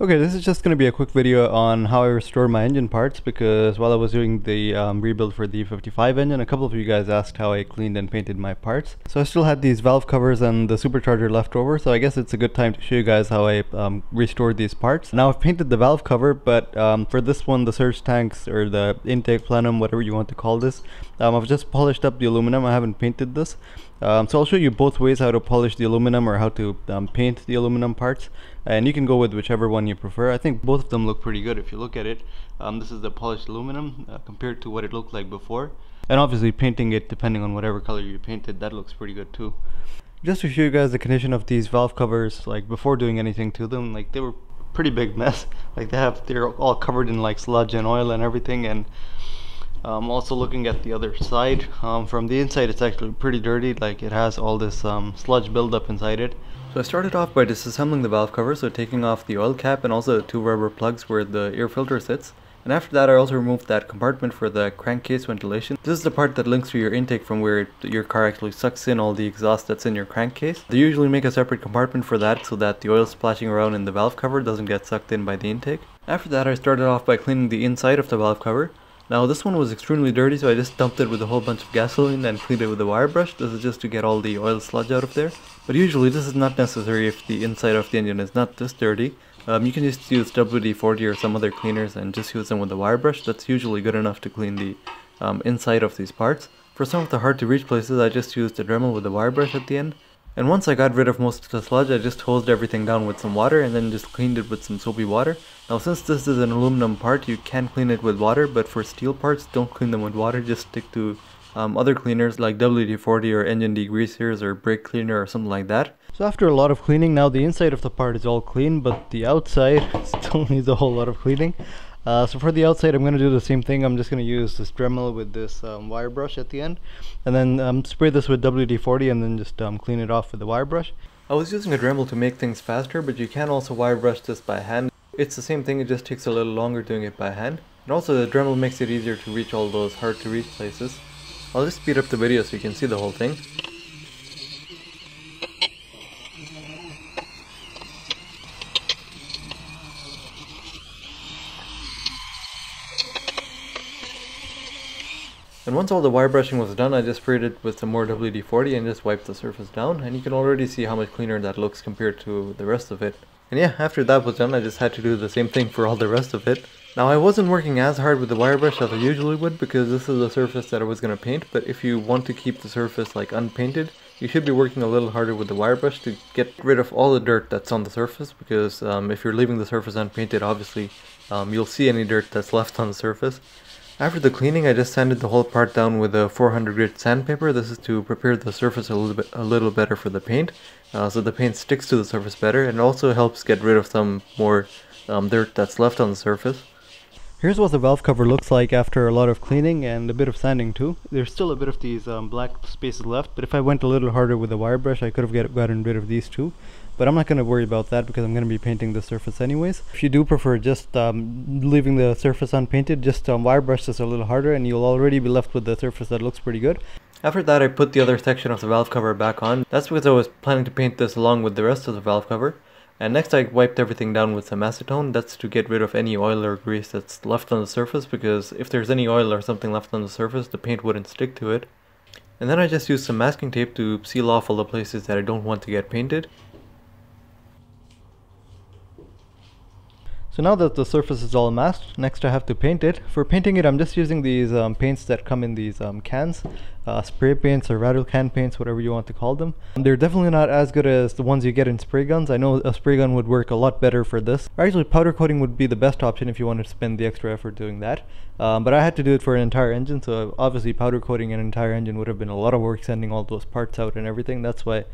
Okay, this is just going to be a quick video on how I restore my engine parts, because while I was doing the rebuild for the E55 engine, a couple of you guys asked how I cleaned and painted my parts. So I still had these valve covers and the supercharger left over, so I guess it's a good time to show you guys how I restored these parts. Now I've painted the valve cover, but for this one, the surge tanks or the intake plenum, whatever you want to call this, I've just polished up the aluminum. I haven't painted this. So I'll show you both ways how to polish the aluminum or how to paint the aluminum parts, and you can go with whichever one you prefer. I think both of them look pretty good if you look at it. This is the polished aluminum compared to what it looked like before, and obviously painting it depending on whatever color you painted, that looks pretty good too. Just to show you guys the condition of these valve covers, like before doing anything to them, like they were pretty big mess. Like they're all covered in like sludge and oil and everything. And also looking at the other side, from the inside it's actually pretty dirty. Like it has all this sludge buildup inside it. So I started off by disassembling the valve cover, so taking off the oil cap and also the two rubber plugs where the air filter sits. And after that I also removed that compartment for the crankcase ventilation. This is the part that links to your intake from where your car actually sucks in all the exhaust that's in your crankcase. They usually make a separate compartment for that so that the oil splashing around in the valve cover doesn't get sucked in by the intake. After that I started off by cleaning the inside of the valve cover. Now this one was extremely dirty, so I just dumped it with a whole bunch of gasoline and cleaned it with a wire brush. This is just to get all the oil sludge out of there. But usually this is not necessary if the inside of the engine is not this dirty. You can just use WD-40 or some other cleaners and just use them with a wire brush. That's usually good enough to clean the inside of these parts. For some of the hard to reach places I just used a Dremel with a wire brush at the end. And once I got rid of most of the sludge, I just hosed everything down with some water and then just cleaned it with some soapy water. Now since this is an aluminum part, you can clean it with water, but for steel parts, don't clean them with water. Just stick to other cleaners like WD-40 or engine degreasers or brake cleaner or something like that. So after a lot of cleaning, now the inside of the part is all clean, but the outside still needs a whole lot of cleaning. So for the outside I'm going to do the same thing. I'm just going to use this Dremel with this wire brush at the end, and then spray this with WD-40 and then just clean it off with the wire brush. I was using a Dremel to make things faster, but you can also wire brush this by hand. It's the same thing, it just takes a little longer doing it by hand. And also the Dremel makes it easier to reach all those hard to reach places. I'll just speed up the video so you can see the whole thing. And once all the wire brushing was done, I just sprayed it with some more WD-40 and just wiped the surface down, and you can already see how much cleaner that looks compared to the rest of it. And yeah, after that was done, I just had to do the same thing for all the rest of it. Now I wasn't working as hard with the wire brush as I usually would, because this is the surface that I was going to paint, but if you want to keep the surface like unpainted, you should be working a little harder with the wire brush to get rid of all the dirt that's on the surface, because if you're leaving the surface unpainted, obviously you'll see any dirt that's left on the surface. After the cleaning, I just sanded the whole part down with a 400 grit sandpaper. This is to prepare the surface a little better for the paint, so the paint sticks to the surface better, and also helps get rid of some more dirt that's left on the surface. Here's what the valve cover looks like after a lot of cleaning and a bit of sanding too. There's still a bit of these black spaces left, but if I went a little harder with the wire brush, I could have gotten rid of these too. But I'm not going to worry about that because I'm going to be painting the surface anyways. If you do prefer just leaving the surface unpainted, just wire brush this a little harder and you'll already be left with the surface that looks pretty good. After that I put the other section of the valve cover back on. That's because I was planning to paint this along with the rest of the valve cover. And next I wiped everything down with some acetone. That's to get rid of any oil or grease that's left on the surface, because if there's any oil or something left on the surface, the paint wouldn't stick to it. And then I just used some masking tape to seal off all the places that I don't want to get painted. So now that the surface is all masked, next I have to paint it. For painting it, I'm just using these paints that come in these cans. Spray paints or rattle can paints, whatever you want to call them. They're definitely not as good as the ones you get in spray guns. I know a spray gun would work a lot better for this. Actually, powder coating would be the best option if you wanted to spend the extra effort doing that. But I had to do it for an entire engine, so obviously powder coating an entire engine would have been a lot of work, sending all those parts out and everything. That's why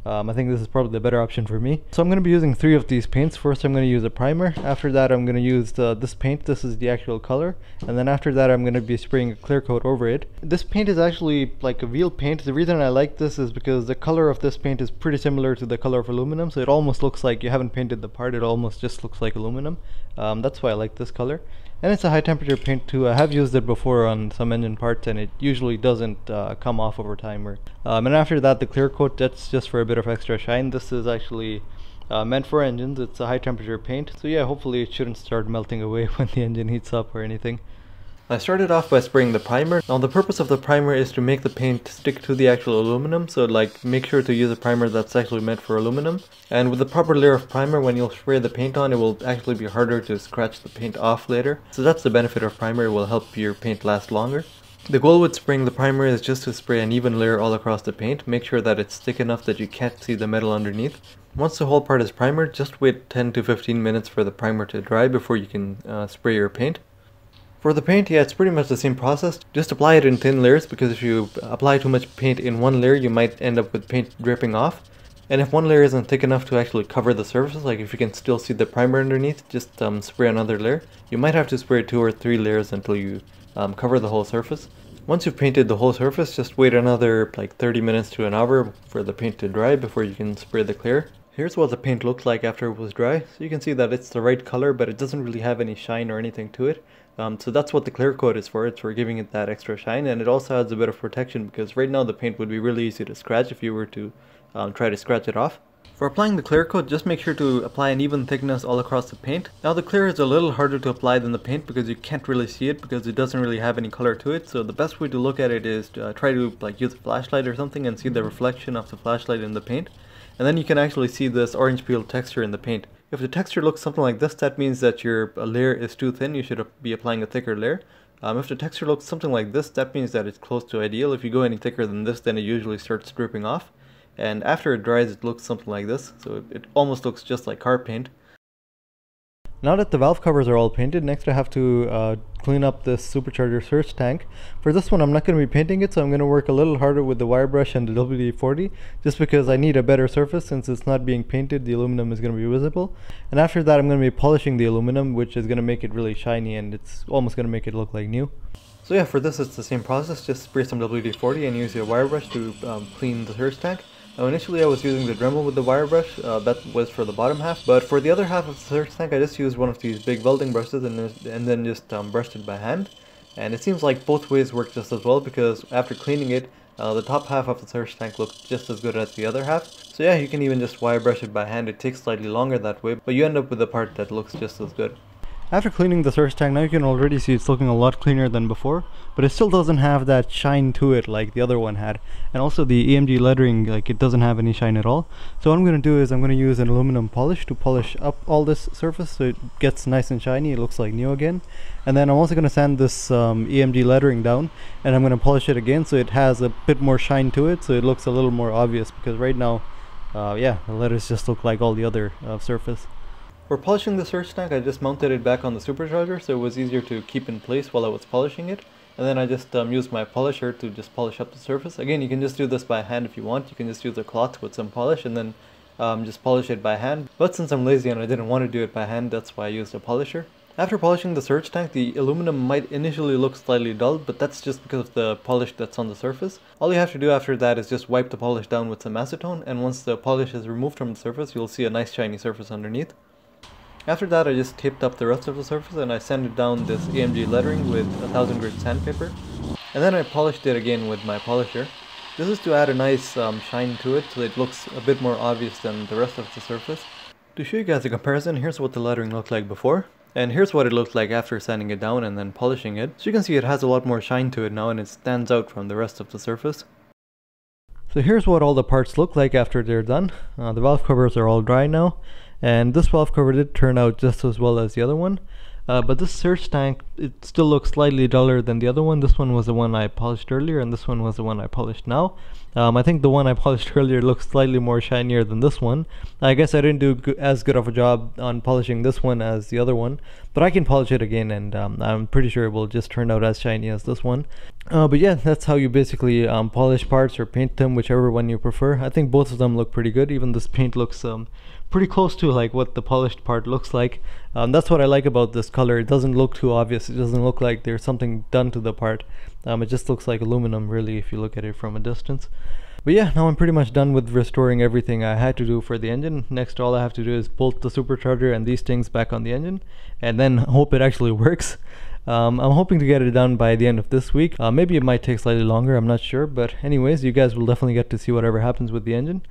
I think this is probably the better option for me. So I'm going to be using 3 of these paints. First I'm going to use a primer. After that I'm going to use this paint. This is the actual color. And then after that I'm going to be spraying a clear coat over it. This paint is actually like a real paint. The reason I like this is because the color of this paint is pretty similar to the color of aluminum. So it almost looks like you haven't painted the part. It almost just looks like aluminum. That's why I like this color. And it's a high temperature paint too. I have used it before on some engine parts and it usually doesn't come off over time. And after that the clear coat, that's just for a bit of extra shine. This is actually meant for engines. It's a high temperature paint, so yeah, hopefully it shouldn't start melting away when the engine heats up or anything. I started off by spraying the primer. Now the purpose of the primer is to make the paint stick to the actual aluminum, so like make sure to use a primer that's actually meant for aluminum. And with the proper layer of primer, when you'll spray the paint on, it will actually be harder to scratch the paint off later. So that's the benefit of primer, it will help your paint last longer. The goal with spraying the primer is just to spray an even layer all across the paint. Make sure that it's thick enough that you can't see the metal underneath. Once the whole part is primered, just wait 10 to 15 minutes for the primer to dry before you can spray your paint. For the paint, yeah, it's pretty much the same process. Just apply it in thin layers, because if you apply too much paint in one layer, you might end up with paint dripping off. And if one layer isn't thick enough to actually cover the surface, like if you can still see the primer underneath, just spray another layer. You might have to spray 2 or 3 layers until you cover the whole surface. Once you've painted the whole surface, just wait another like 30 minutes to an hour for the paint to dry before you can spray the clear. Here's what the paint looked like after it was dry. So you can see that it's the right color, but it doesn't really have any shine or anything to it. So that's what the clear coat is for. It's for giving it that extra shine, and it also adds a bit of protection, because right now the paint would be really easy to scratch if you were to try to scratch it off. For applying the clear coat, just make sure to apply an even thickness all across the paint. Now the clear is a little harder to apply than the paint, because you can't really see it, because it doesn't really have any color to it. So the best way to look at it is to try to like use a flashlight or something and see the reflection of the flashlight in the paint. And then you can actually see this orange peel texture in the paint. If the texture looks something like this, that means that your layer is too thin. You should be applying a thicker layer. If the texture looks something like this, that means that it's close to ideal. If you go any thicker than this, then it usually starts dripping off. And after it dries, it looks something like this. So it almost looks just like car paint. Now that the valve covers are all painted, next I have to clean up this supercharger surge tank. For this one, I'm not going to be painting it, so I'm going to work a little harder with the wire brush and the WD-40, just because I need a better surface. Since it's not being painted, the aluminum is going to be visible. And after that, I'm going to be polishing the aluminum, which is going to make it really shiny, and it's almost going to make it look like new. So yeah, for this it's the same process. Just spray some WD-40 and use your wire brush to clean the surge tank. Now initially I was using the Dremel with the wire brush, that was for the bottom half, but for the other half of the surge tank I just used one of these big welding brushes and then just brushed it by hand. And it seems like both ways work just as well, because after cleaning it, the top half of the surge tank looks just as good as the other half. So yeah, you can even just wire brush it by hand. It takes slightly longer that way, but you end up with a part that looks just as good. After cleaning the surge tank, now you can already see it's looking a lot cleaner than before, but it still doesn't have that shine to it like the other one had. And also the EMG lettering, like it doesn't have any shine at all. So what I'm going to do is I'm going to use an aluminum polish to polish up all this surface so it gets nice and shiny, it looks like new again. And then I'm also going to sand this EMG lettering down, and I'm going to polish it again so it has a bit more shine to it, so it looks a little more obvious, because right now, yeah, the letters just look like all the other surface. For polishing the surge tank, I just mounted it back on the supercharger, so it was easier to keep in place while I was polishing it. And then I just used my polisher to just polish up the surface. Again, you can just do this by hand if you want. You can just use a cloth with some polish and then just polish it by hand. But since I'm lazy and I didn't want to do it by hand, that's why I used a polisher. After polishing the surge tank, the aluminum might initially look slightly dull, but that's just because of the polish that's on the surface. All you have to do after that is just wipe the polish down with some acetone, and once the polish is removed from the surface, you'll see a nice shiny surface underneath. After that, I just taped up the rest of the surface and I sanded down this EMG lettering with 1000 grit sandpaper. And then I polished it again with my polisher. This is to add a nice shine to it so it looks a bit more obvious than the rest of the surface. To show you guys a comparison, here's what the lettering looked like before. And here's what it looked like after sanding it down and then polishing it. So you can see it has a lot more shine to it now, and it stands out from the rest of the surface. So here's what all the parts look like after they're done. The valve covers are all dry now. And this valve cover did turn out just as well as the other one. But this surge tank, it still looks slightly duller than the other one. This one was the one I polished earlier, and this one was the one I polished now. I think the one I polished earlier looks slightly more shinier than this one. I guess I didn't do as good of a job on polishing this one as the other one, but I can polish it again, and I'm pretty sure it will just turn out as shiny as this one. But yeah, that's how you basically polish parts or paint them, whichever one you prefer. I think both of them look pretty good. Even this paint looks pretty close to like what the polished part looks like. That's what I like about this color. It doesn't look too obvious. It doesn't look like there's something done to the part. It just looks like aluminum really if you look at it from a distance. But yeah, now I'm pretty much done with restoring everything I had to do for the engine. Next, all I have to do is bolt the supercharger and these things back on the engine, and then hope it actually works. I'm hoping to get it done by the end of this week. Maybe it might take slightly longer, I'm not sure, but anyways, you guys will definitely get to see whatever happens with the engine.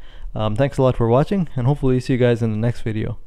Thanks a lot for watching, and hopefully see you guys in the next video.